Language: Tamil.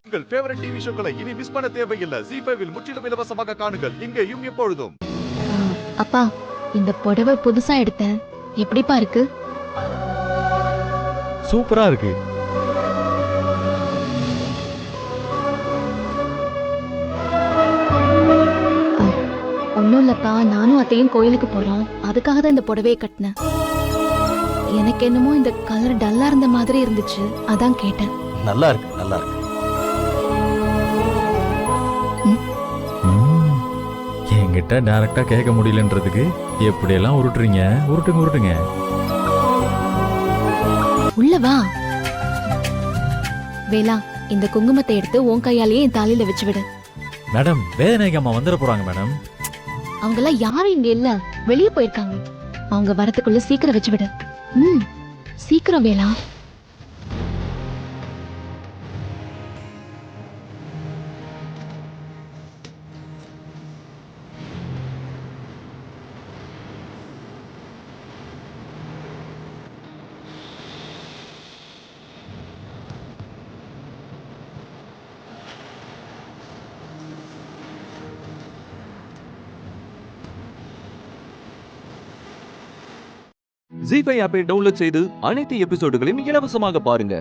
உங்கள் ஃபேவரட் டிவி ஷோக்களை இனி மிஸ் பண்ண தேவையில்லை. ஜீ5 இல் முற்றிலும் இலவசமாக காணுங்கள். இங்கேயும் எப்பொழுதும். அப்பா, இந்த புடவை புதுசா எடுத்தேன். எப்படிப்பா இருக்கு? சூப்பரா இருக்கு. ஒன்னும் இல்லப்பா, நானும் அத்தையும் கோயிலுக்கு போறோம். அதுக்காக தான் இந்த புடவையை கட்டினேன். எனக்கு என்னமோ இந்த கலர் டல்லா இருந்த மாதிரி இருந்துச்சு, அதான் கேட்டேன். நல்லா இருக்கு, நல்லா இருக்கு. என்கிட்ட டைரக்டா கேட்க முடியலன்றதுக்கு எப்படியெல்லாம் உருட்டுறீங்க? உருட்டுங்க உருட்டுங்க. உள்ள வா. வேலா, இந்த குங்குமத்தை எடுத்து உன் கையாலேயே என் தாலியில வச்சு விடு. மேடம், வேதனைக்கு அம்மா வந்துட போறாங்க மேடம். அவங்க எல்லாம் யாரும் இங்க இல்ல, வெளியே போயிருக்காங்க. அவங்க வரத்துக்குள்ள சீக்கிரம் வச்சு விடு. சீக்கிரம் வேலா. ஜீ5 ஆப்பை டவுன்லோட் செய்து அனைத்து எபிசோடுகளையும் இலவசமாக பாருங்க.